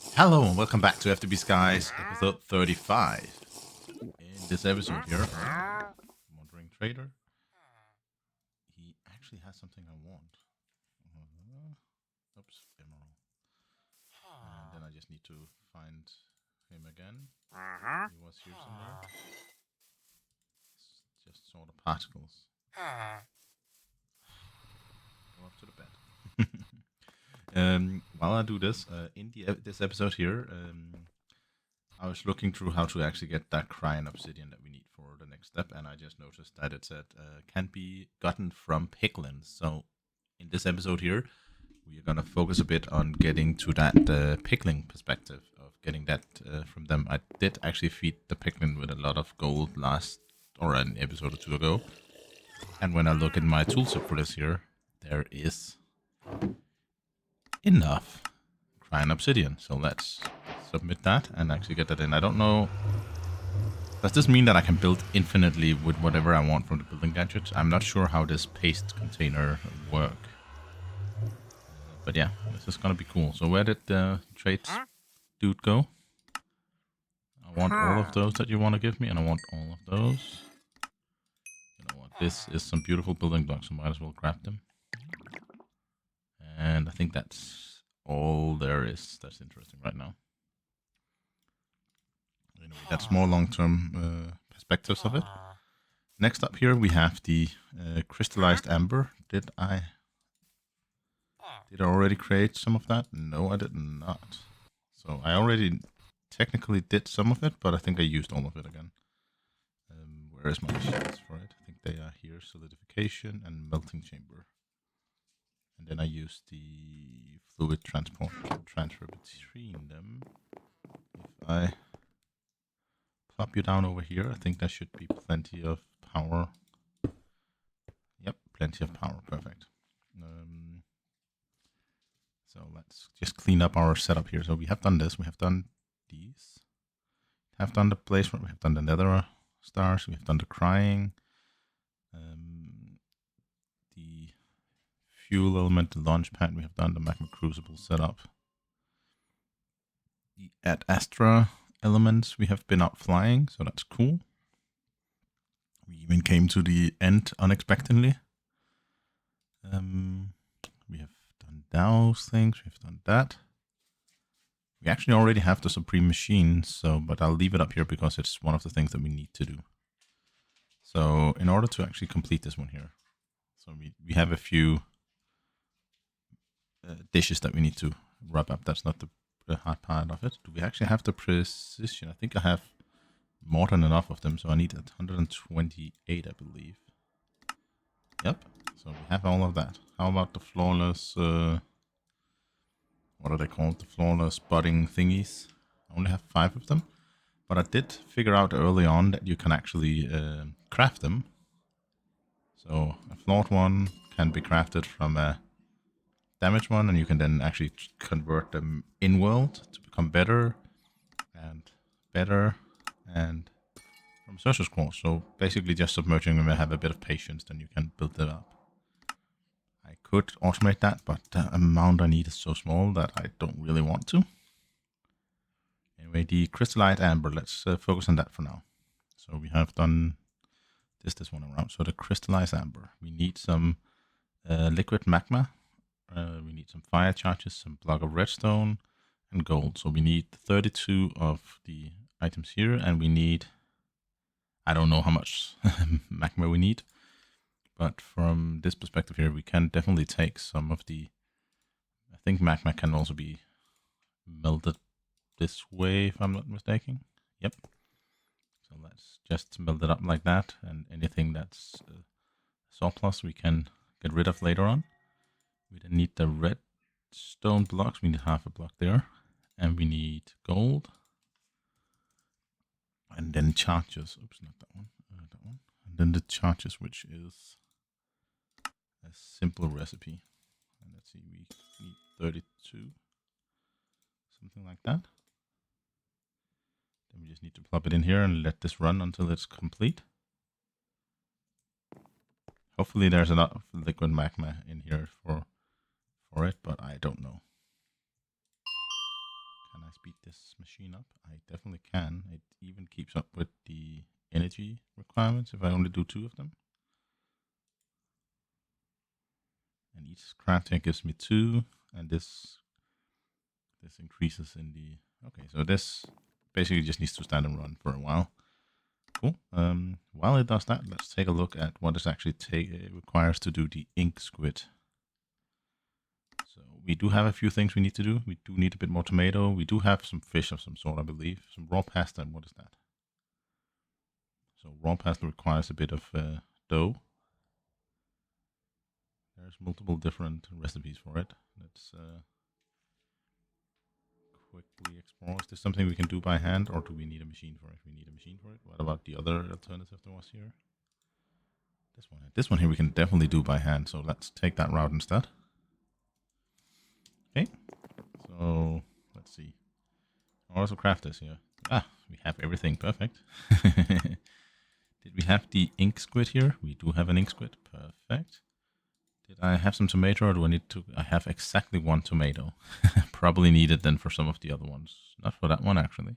Hello and welcome back to FTB Skies, episode 35. In this episode here, Wandering Trader, he actually has something I want. Oops, Emerald. And then I just need to find him again. He was here somewhere. It's just sort of particles. Go up to the bed. While I do this, in this episode here, I was looking through how to actually get that crying obsidian that we need for the next step, and I just noticed that it said can be gotten from piglins. So in this episode here, we are gonna focus a bit on getting to that pigling perspective of getting that from them. I did actually feed the piglin with a lot of gold last or an episode or two ago, and when I look in my tooltip for this here, there is enough crying obsidian. So let's submit that and actually get that in. I don't know. Does this mean that I can build infinitely with whatever I want from the building gadgets? I'm not sure how this paste container work. But yeah, this is gonna be cool. So where did the traits dude go? I want all of those that you want to give me, and I want all of those. You know what? This is some beautiful building blocks, so might as well grab them. And I think that's all there is that's interesting right now. Anyway, that's more long-term perspectives of it. Next up here, we have the crystallized amber. Did I already create some of that? No, I did not. So I already technically did some of it, but I think I used all of it again. Where is my machines for it? I think they are here. Solidification and melting chamber. And then I used the fluid transfer between them. If I plop you down over here, I think there should be plenty of power. Yep, plenty of power. Perfect. So let's just clean up our setup here. So we have done this. We have done these. We have done the placement. We have done the nether stars. We have done the crying. The fuel element, the launch pad. We have done the magma crucible setup. The Ad Astra elements. We have been out flying, so that's cool. We even came to the end unexpectedly. We have done those things. We've done that. We actually already have the Supreme Machine, so but I'll leave it up here because it's one of the things that we need to do. So in order to actually complete this one here, so we have a few dishes that we need to wrap up. That's not the hard part of it. Do we actually have the precision? I think I have more than enough of them, so I need 128, I believe. Yep, so we have all of that. How about the flawless, what are they called? The flawless budding thingies. I only have 5 of them, but I did figure out early on that you can actually craft them. So a flawed one can be crafted from a damaged one, and you can then actually convert them in-world to become better and better and from surface core. So basically just submerging them and have a bit of patience, then you can build it up. I could automate that, but the amount I need is so small that I don't really want to. Anyway, the crystallite amber, let's focus on that for now. So we have done this one around. So the crystallized amber, we need some liquid magma. We need some fire charges, some block of redstone, and gold. So we need 32 of the items here, and we need, I don't know how much magma we need, but from this perspective here, we can definitely take some of the, I think magma can also be melted this way, if I'm not mistaken. Yep. So let's just melt it up like that, and anything that's surplus we can get rid of later on. We then need the redstone blocks. We need half a block there. And we need gold. And then charges. Oops, not that one. That one. And then the charges, which is a simple recipe. And let's see, we need 32. Something like that. Then we just need to plop it in here and let this run until it's complete. Hopefully there's enough liquid magma in here for it, but I don't know. Can I I speed this machine up? I definitely can. It even keeps up with the energy requirements if I only do 2 of them. And each crafting gives me 2, and this increases in the... Okay, so this basically just needs to stand and run for a while. Cool. While it does that, let's take a look at what it actually requires to do the ink squid. So we do have a few things we need to do. We do need a bit more tomato. We do have some fish of some sort, I believe. Some raw pasta, and what is that? So raw pasta requires a bit of dough. There's multiple different recipes for it. Let's quickly explore. Is this something we can do by hand, or do we need a machine for it? We need a machine for it. What about the other alternative there was here? This one. This one here we can definitely do by hand, so let's take that route instead. Okay. So let's see. I'll also craft this here. Ah, we have everything. Perfect. Did we have the ink squid here? We do have an ink squid. Perfect. Did I have some tomato, or do I need to? I have exactly 1 tomato. Probably needed then for some of the other ones. Not for that one, actually.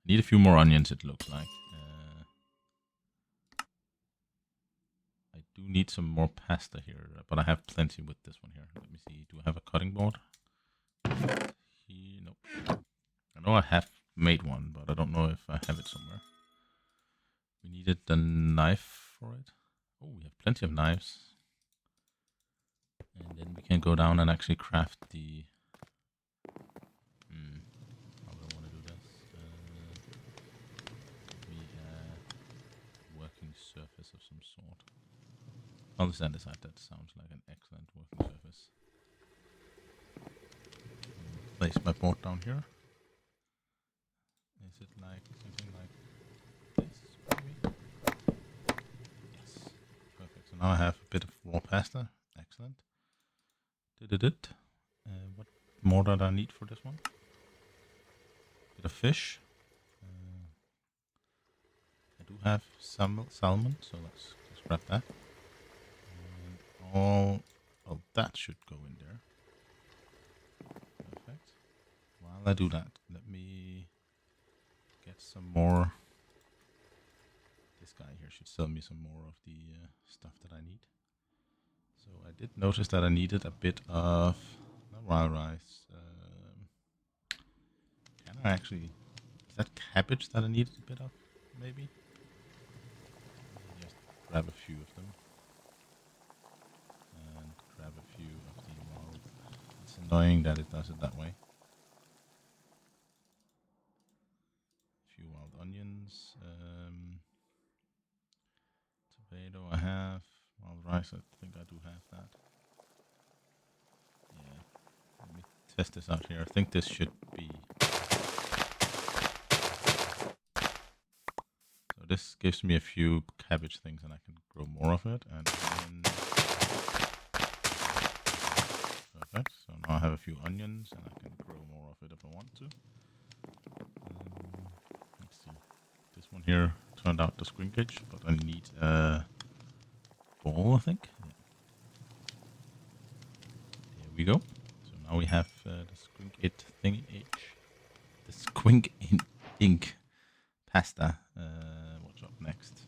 Need a few more onions, it looks like. I do need some more pasta here, but I have plenty with this one here. Let me see. Do I have a cutting board? Nope. I know I have made one, but I don't know if I have it somewhere. We needed the knife for it. Oh, we have plenty of knives. And then we can go down and actually craft the... How do I want to do this? Working surface of some sort. I'll just decide that sounds like an excellent working surface. Place my board down here. Is it like something like this, maybe? Yes. Perfect. So now I have a bit of raw pasta. Excellent. What more did I need for this one? Bit of fish. I do have some salmon, so let's just grab that. And all of that should go in there. Perfect. While I do that, let me get some more. This guy here should sell me some more of the stuff that I need. So I did notice that I needed a bit of wild rice. Can I actually... Is that cabbage that I needed a bit of, maybe? Just grab a few of them. And grab a few of the wild... It's annoying that it does it that way. A few wild onions. Tomato I have. Wild rice, I think I do have that. Yeah. Let me test this out here. I think this should be... So this gives me a few cabbage things and I can grow more of it. And then... Perfect. So now I have a few onions and I can grow more of it if I want to. Let's see. This one here turned out the squinkage, but I need a ball, I think. Yeah. Here we go. So now we have the squink it thing H. The squink in ink pasta. What's up next?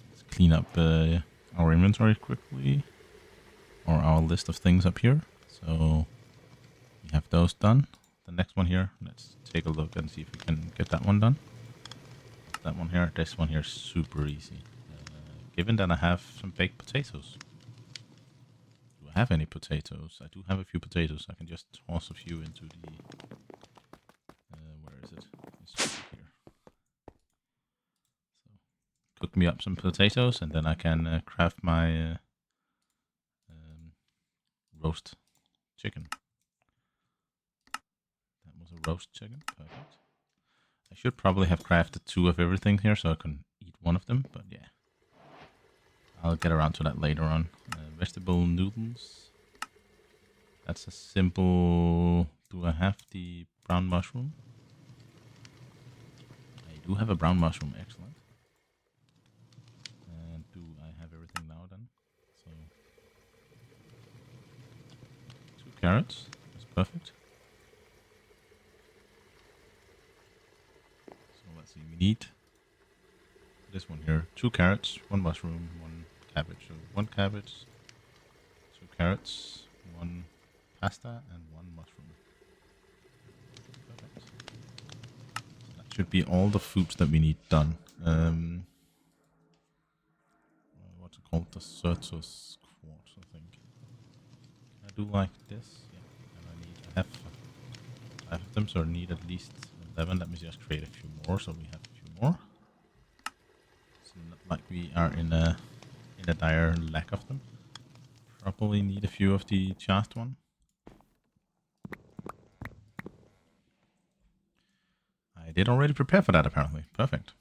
Let's clean up our inventory quickly. Or our list of things up here. So we have those done. The next one here, let's take a look and see if we can get that one done. That one here, this one here is super easy. Given that I have some baked potatoes. Do I have any potatoes? I do have a few potatoes. I can just toss a few into the... where is it? It's right here. So, cook me up some potatoes and then I can craft my roast chicken. That was a roast chicken. Perfect. I should probably have crafted 2 of everything here so I can eat one of them, but yeah. I'll get around to that later on. Vegetable noodles. That's a simple... Do I have the brown mushroom? I do have a brown mushroom. Excellent. And do I have everything now then? So... 2 carrots. That's perfect. So let's see. We need this one here. 2 carrots, 1 mushroom, 1 cabbage. So 1 cabbage, 2 carrots, 1 pasta, and 1 mushroom. Perfect. So that should be all the foods that we need done. What's it called? The Certus quartz, I think. Can I do like this? Yeah. And I have 5 of them, so I need at least 11. Let me just create a few more, so we have a few more. It's not like we are in a dire lack of them. Probably need a few of the charged one. I did already prepare for that, apparently. Perfect.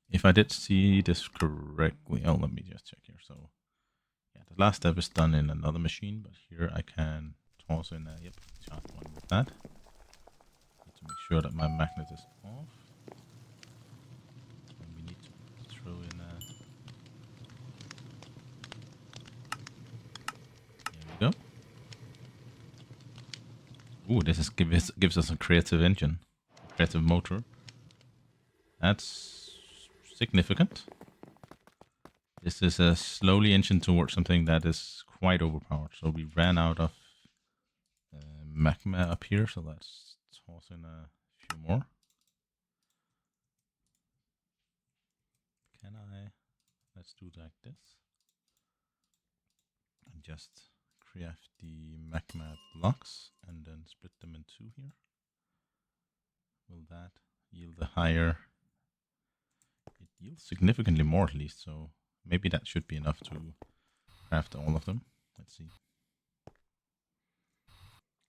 If I did see this correctly, oh, let me just check here. So, yeah, the last step is done in another machine, but here I can toss in a, yep, charged one with that. Need to make sure that my magnet is off. And we need to throw in a... There we go. Ooh, this is gives us a creative engine, a creative motor. That's significant. This is a slowly engine towards something that is quite overpowered. So we ran out of magma up here, so let's toss in a few more. Can I? Let's do like this. And just craft the magma blocks and then split them in 2 here. Will that yield a higher? It yields significantly more at least, so maybe that should be enough to craft all of them. Let's see.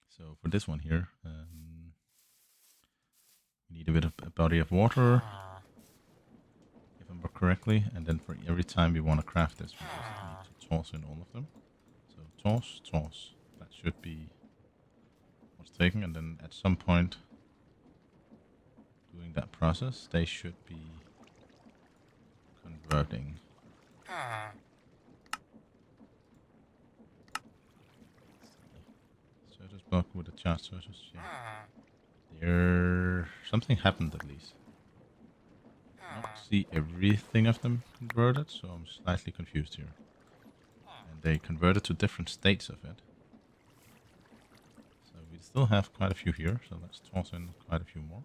So for this one here, we need a bit of a body of water, if I remember correctly, and then for every time we want to craft this, we just need to toss in all of them. So toss, toss. That should be what's taken, and then at some point doing that process, they should be converting. Certus block with a charged Certus. Yeah. There, something happened at least. I don't see everything of them converted, so I'm slightly confused here. And they converted to different states of it. So we still have quite a few here, so let's toss in quite a few more.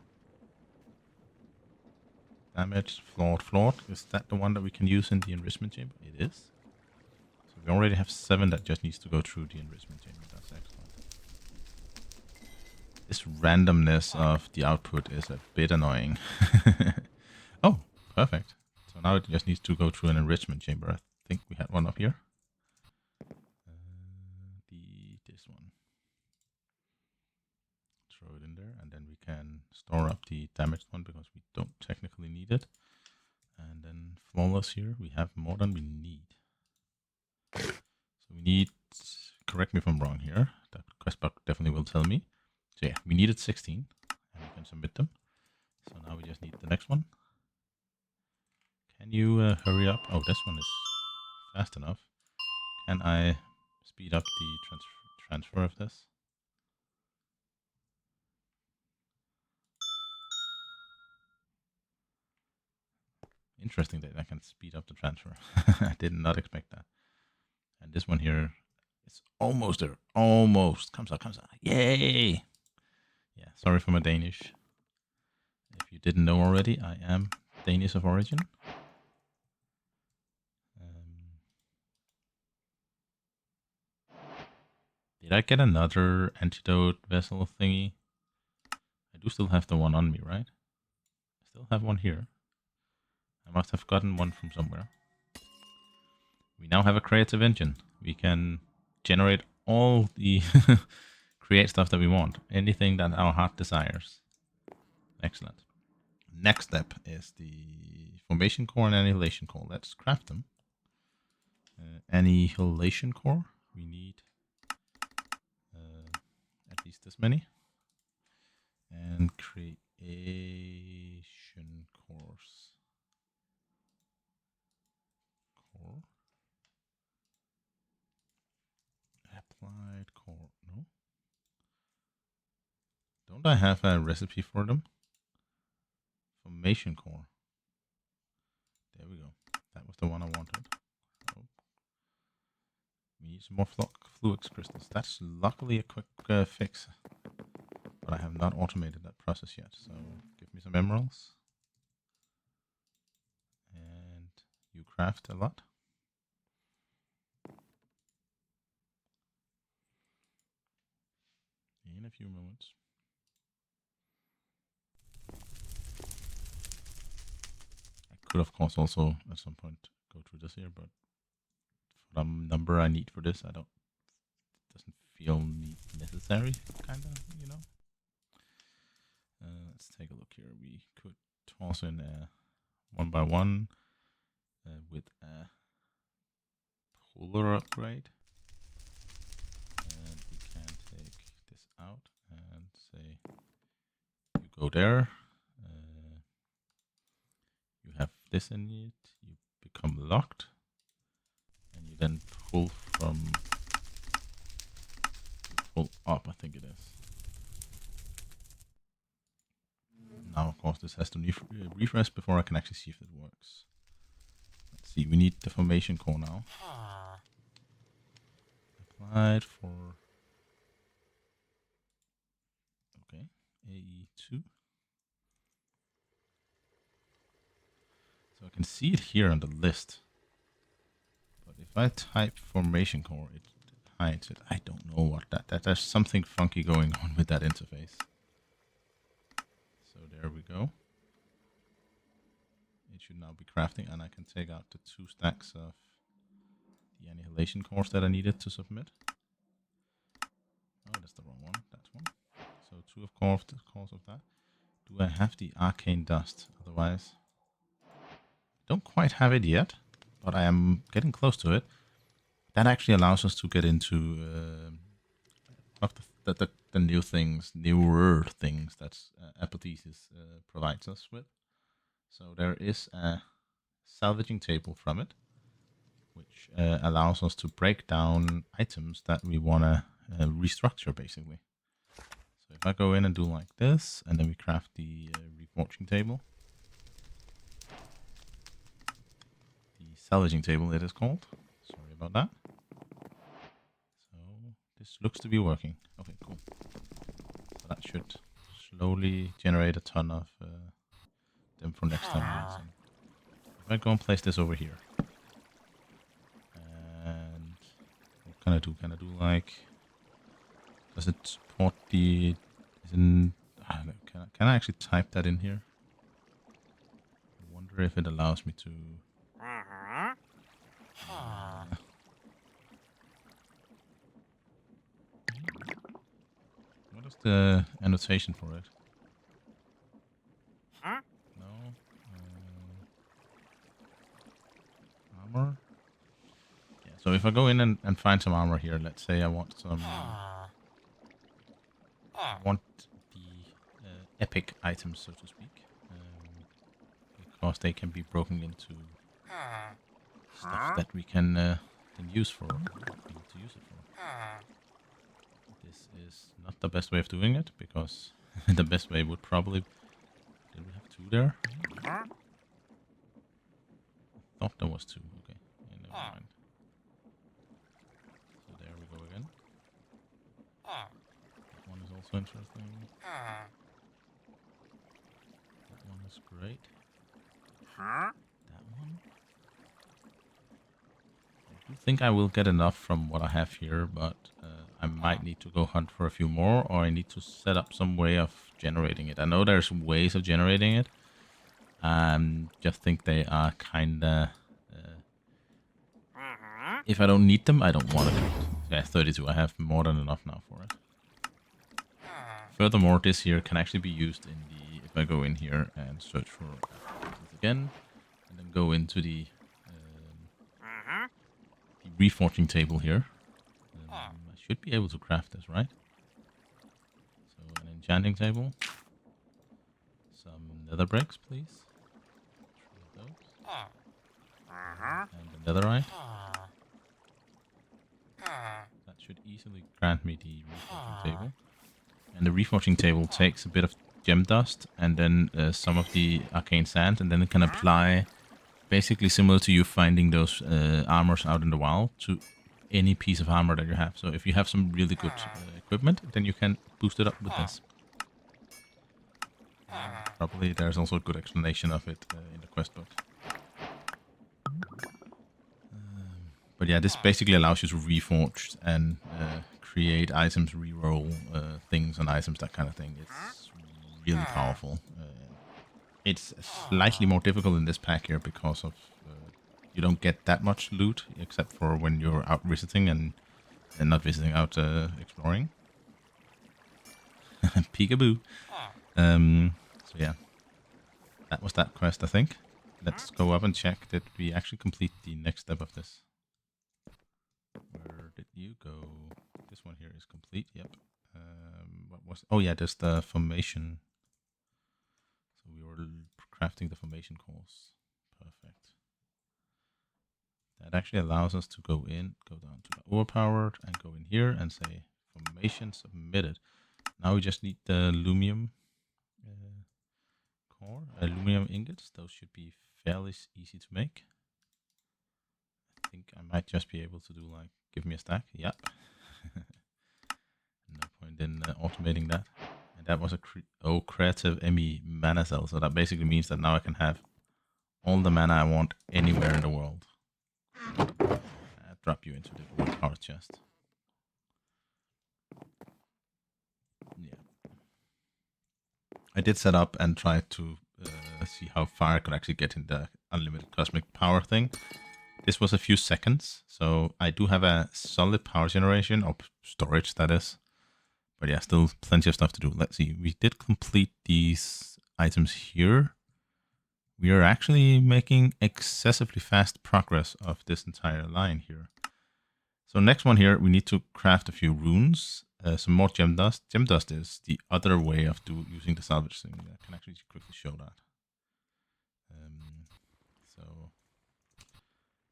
Damaged, flawed, flawed. Is that the one that we can use in the enrichment chamber? It is. So we already have 7 that just needs to go through the enrichment chamber. That's excellent. This randomness of the output is a bit annoying. Oh, perfect. So now it just needs to go through an enrichment chamber. I think we had one up here. This one. Throw it in there, and then we can store up the damaged one because we don't technically need it. And then flawless here, we have more than we need. So we need, correct me if I'm wrong here, that quest box definitely will tell me. So yeah, we needed 16, and we can submit them. So now we just need the next one. Can you hurry up? Oh, this one is fast enough. Can I speed up the transfer of this? Interesting that I can speed up the transfer. I did not expect that. And this one here, it's almost there. Almost. Comes out, comes out. Yay! Yeah, sorry for my Danish. If you didn't know already, I am Danish of origin. Did I get another antidote vessel thingy? I do still have the one on me, right? I still have one here. I must have gotten one from somewhere. We now have a creative engine. We can generate all the create stuff that we want. Anything that our heart desires. Excellent. Next step is the formation core and annihilation core. Let's craft them. Annihilation core. We need at least this many. And creation cores. Core. Applied core. No. Don't I have a recipe for them? Formation core. There we go. That was the one I wanted. Oh. We need some more fluix crystals. That's luckily a quick fix. But I have not automated that process yet. So give me some emeralds. And you craft a lot. In a few moments. I could of course also at some point go through this here, but for the number I need for this, it doesn't feel necessary, kinda, you know. Let's take a look here. We could toss in a 1x1 with a polar upgrade. And we can take this out and say you go there. You have this in it. You become locked. And you then pull up, I think it is. Now, of course, this has to refresh before I can actually see if it works. Let's see, we need the formation core now. Applied for... Okay, AE2. So I can see it here on the list. But if I type formation core, it hides it. I don't know what there's something funky going on with that interface. So there we go. It should now be crafting, and I can take out the 2 stacks of the annihilation cores that I needed to submit. Oh, that's the wrong one. That one. So 2 of course of that. Do I have the arcane dust? Otherwise, I don't quite have it yet, but I am getting close to it. That actually allows us to get into the newer things that Apotheosis provides us with. So there is a salvaging table from it, which allows us to break down items that we want to restructure, basically. So if I go in and do like this, and then we craft the reforging table. The salvaging table, it is called. Sorry about that. So this looks to be working. Okay, cool. So that should slowly generate a ton of them for next time. If I go and place this over here, and what can I do? Can I do like? Does it support the? Can I actually type that in here? I wonder if it allows me to. What is the annotation for it? No. Armor. Yeah. So if I go in and find some armor here, let's say I want some. I want the epic items, so to speak, because they can be broken into stuff that we can use for. We need to use it for. This is not the best way of doing it, because the best way would probably... Did we have 2 there? I thought there was 2. Okay, yeah, never mind. So there we go again. That one is also interesting. That one is great. That one. I do think I will get enough from what I have here, but I might need to go hunt for a few more, or I need to set up some way of generating it. I know there's ways of generating it. Just think they are kinda... if I don't need them, I don't want it. Yeah, 32. I have more than enough now for it. Furthermore, this here can actually be used in the... If I go in here and search for this again, and then go into the reforging table here. I should be able to craft this, right? So an enchanting table. Some nether bricks, please. 3 of those. And a netherite. That should easily grant me the reforging table. And the reforging table takes a bit of gem dust and then some of the arcane sand, and then it can apply, basically similar to you finding those armors out in the wild, to any piece of armor that you have. So if you have some really good equipment, then you can boost it up with this. Probably there's also a good explanation of it in the quest book. But yeah, this basically allows you to reforge and create items, reroll things on items, that kind of thing. It's really powerful. It's slightly more difficult in this pack here because of you don't get that much loot except for when you're out visiting and not visiting, out exploring. Peekaboo. So yeah, that was that quest, I think. Let's go up and check that we actually complete the next step of this. Where did you go? This one here is complete. Yep. What was? Oh yeah, there's the formation. So we were crafting the formation course. Perfect. That actually allows us to go in, go down to the overpowered, and go in here and say formation submitted. Now we just need the aluminum core, aluminum ingots. Those should be fairly easy to make. I think I might just be able to do like, give me a stack. Yep. No point in automating that. And that was a creative ME mana cell. So that basically means that now I can have all the mana I want anywhere in the world. Drop you into the power chest. Yeah. I did set up and try to see how far I could actually get in the unlimited cosmic power thing. This was a few seconds, so I do have a solid power generation, or storage that is. But yeah, still plenty of stuff to do. Let's see, we did complete these items here. We are actually making excessively fast progress of this entire line here. So next one here, we need to craft a few runes, some more gem dust. Gem dust is the other way of using the salvage thing. I can actually quickly show that.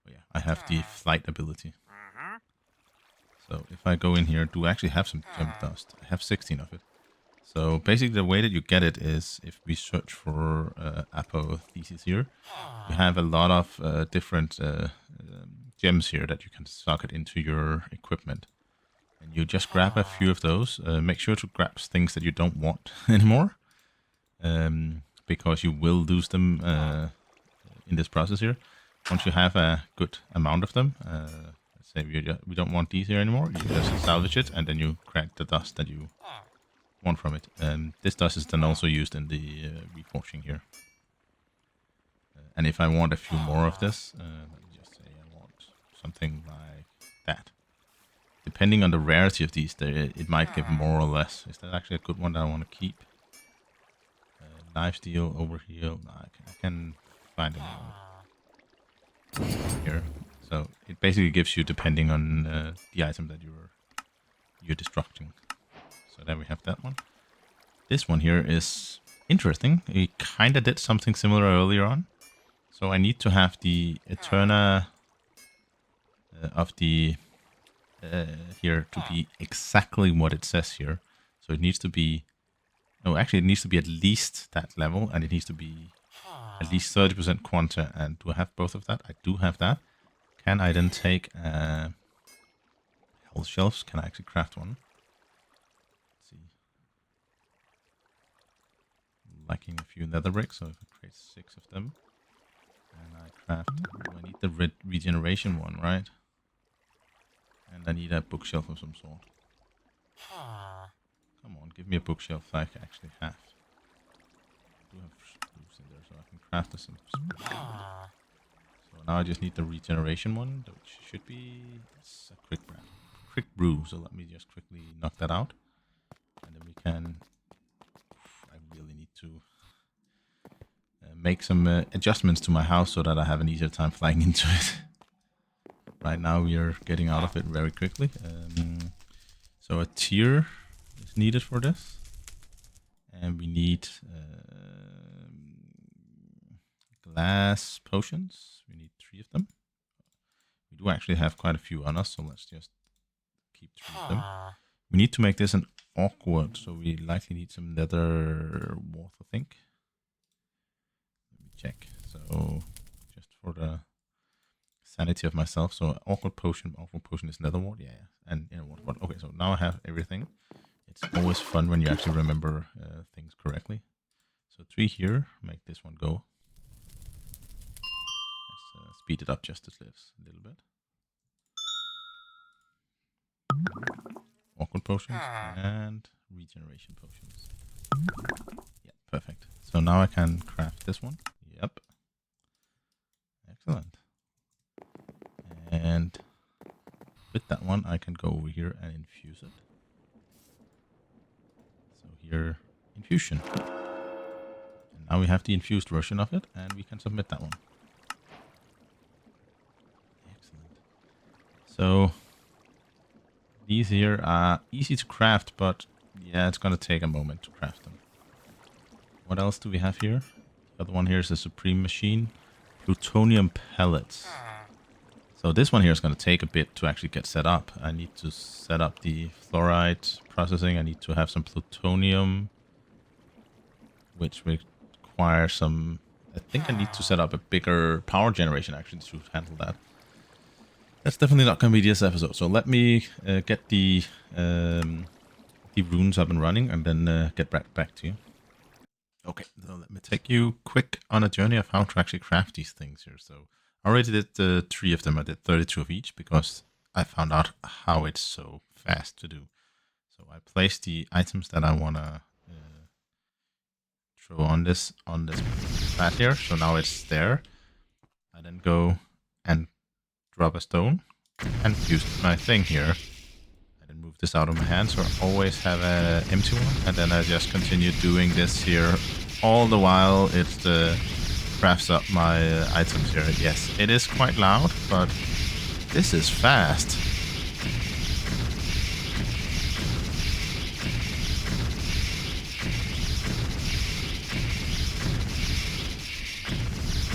Yeah, I have the flight ability. So if I go in here, do I actually have some gem dust? I have 16 of it. So basically the way that you get it is if we search for apothesis here, you have a lot of different gems here that you can socket into your equipment. And you just grab a few of those. Make sure to grab things that you don't want anymore. Because you will lose them in this process here. Once you have a good amount of them, let's say we don't want these here anymore, you just salvage it and then you crack the dust that you want from it. This dust is then also used in the reforging here. And if I want a few more of this, let me just say I want something like that. Depending on the rarity of these, it might give more or less. Is that actually a good one that I want to keep? Lifesteal, overheal, no, I can find them all here. So it basically gives you depending on the item that you're destructing. So there we have that one. This one here is interesting. We kind of did something similar earlier on. So I need to have the Eterna of the here to be exactly what it says here. So it needs to be, no, actually it needs to be at least that level, and it needs to be at least 30% quanta. And do I have both of that? I do have that. Can I then take health shelves? Can I actually craft one? Let's see. Lacking a few nether bricks, so if I create 6 of them, and I craft, I need the regeneration one, right? And I need a bookshelf of some sort. Come on, give me a bookshelf I can actually have. I do have spruce in there, so I can craft some spruce. So now I just need the regeneration one, which should be a quick brew. So let me just quickly knock that out. And then we can... I really need to make some adjustments to my house so that I have an easier time flying into it. Right now we are getting out of it very quickly. So a tier is needed for this. And we need glass potions. We need 3 of them. We do actually have quite a few on us, so let's just keep 3 of them. We need to make this an awkward, so we likely need some nether wart, I think. Let me check. So just for the sanity of myself, so awkward potion is nether wart, yeah, and inner wart. Okay, so now I have everything. It's always fun when you actually remember things correctly. So 3 here, make this one go. Let's speed it up just a little bit. Awkward potions and regeneration potions. Yeah, perfect. So now I can craft this one. Yep. Excellent. And with that one, I can go over here and infuse it. So here, infusion. And now we have the infused version of it, and we can submit that one. Excellent. So these here are easy to craft, but yeah, it's going to take a moment to craft them. What else do we have here? The other one here is a Supreme Machine. Plutonium pellets. So this one here is going to take a bit to actually get set up. I need to set up the fluoride processing. I need to have some plutonium, which requires some... I think I need to set up a bigger power generation actually to handle that. That's definitely not going to be this episode. So let me get the runes up and running and then get back to you. Okay, so let me take you quick on a journey of how to actually craft these things here. So I already did 3 of them. I did 32 of each because I found out how it's so fast to do. So I placed the items that I want to throw on this pad here. So now it's there. I then go and drop a stone and use my thing here. I then move this out of my hand, so I always have an empty one. And then I just continue doing this here all the while it crafts up my items here. Yes, it is quite loud, but this is fast.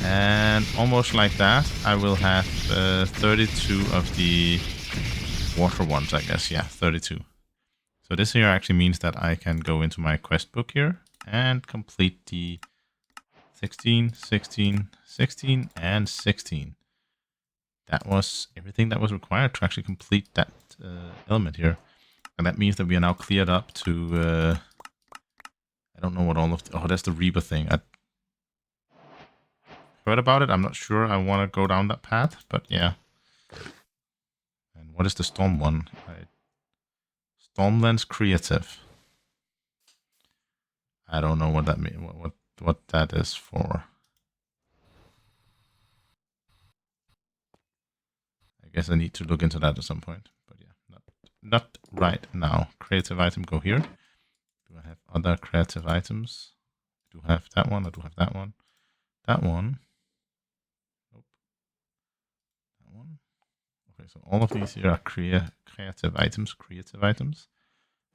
And almost like that, I will have 32 of the water ones, I guess. Yeah, 32. So this here actually means that I can go into my quest book here and complete the 16, 16, 16, and 16. That was everything that was required to actually complete that element here. And that means that we are now cleared up to... I don't know what all of... Oh, that's the Reaper thing. I heard about it. I'm not sure I want to go down that path, but yeah. And what is the Storm one? Stormlands Creative. I don't know what that means. What that is for. I guess I need to look into that at some point. But yeah, not right now. Creative item, go here. Do I have other creative items? I do have that one. I do have that one. That one. Nope. That one. Okay, so all of these here are creative items.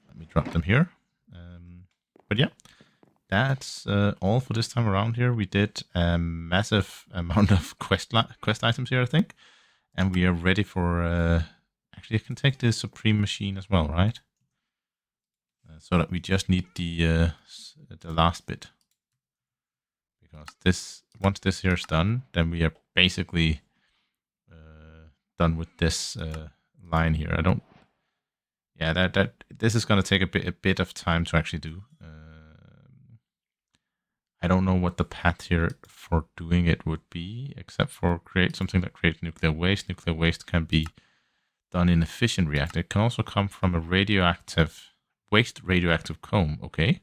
Let me drop them here. But yeah. That's all for this time around here. We did a massive amount of quest items here, I think. And we are ready for... actually, I can take the Supreme Machine as well, right? So that we just need the last bit. Because once this here is done, then we are basically done with this line here. I don't... Yeah, this is going to take a bit of time to actually do. I don't know what the path here for doing it would be, except for create something that creates nuclear waste. Nuclear waste can be done in a fission reactor. It can also come from a radioactive comb. Okay.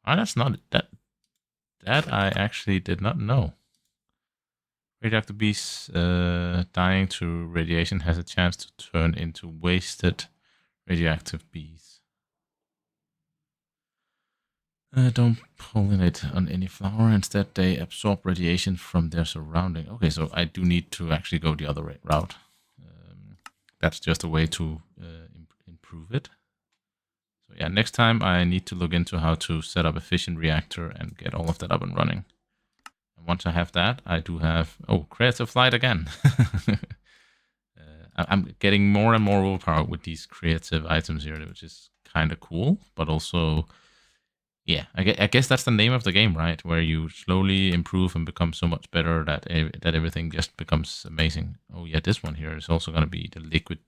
Oh, that's not that. That I actually did not know. Radioactive bees dying to radiation has a chance to turn into wasted radioactive bees. Don't pollinate on any flower. Instead, they absorb radiation from their surrounding. Okay, so I do need to actually go the other route. That's just a way to improve it. So yeah, next time I need to look into how to set up a fission reactor and get all of that up and running. And once I have that, I do have... Oh, creative flight again. I'm getting more and more overpowered with these creative items here, which is kind of cool, but also, yeah, I guess that's the name of the game, right? Where you slowly improve and become so much better that that everything just becomes amazing. Oh yeah, this one here is also going to be the liquid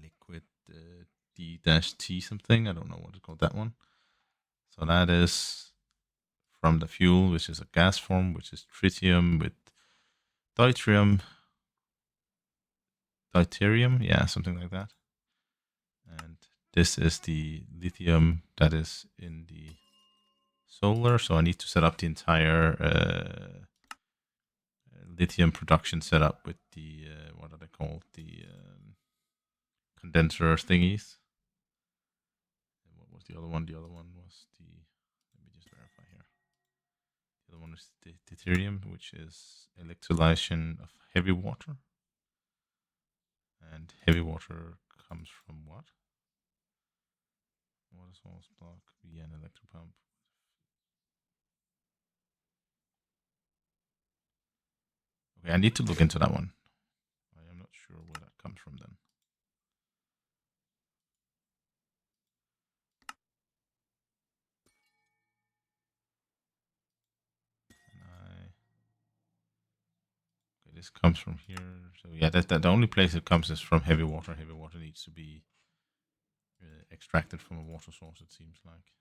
liquid D-T something. I don't know what to call that one. So that is from the fuel, which is a gas form, which is tritium with deuterium, yeah, something like that. And this is the lithium that is in the solar. So I need to set up the entire lithium production setup with the what are they called? The condenser thingies. And what was the other one? The other one was the. Let me just verify here. The other one is the deuterium, which is electrolysis of heavy water. And heavy water comes from what? Water source block via an electric pump. Okay, I need to look into that one. I am not sure where that comes from then. Okay, this comes from here. So yeah, that the only place it comes is from heavy water. Heavy water needs to be extracted from a water source, it seems like.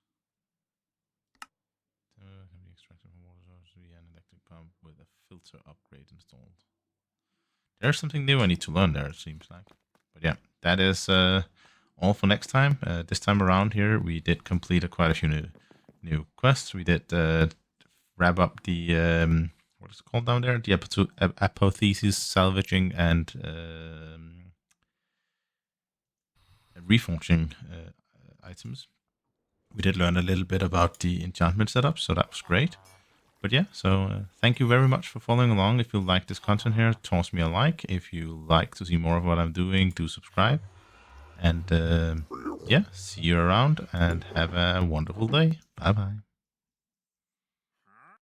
Can be extracted from water source via an electric pump with a filter upgrade installed. There's something new I need to learn there, it seems like. But yeah, that is all for next time. This time around here, we did complete quite a few new quests. We did wrap up the what is it called down there? The apothesis salvaging and reforging items. We did learn a little bit about the enchantment setup, so that was great. But yeah, so thank you very much for following along. If you like this content here, toss me a like. If you like to see more of what I'm doing, do subscribe. And yeah, see you around and have a wonderful day. Bye bye.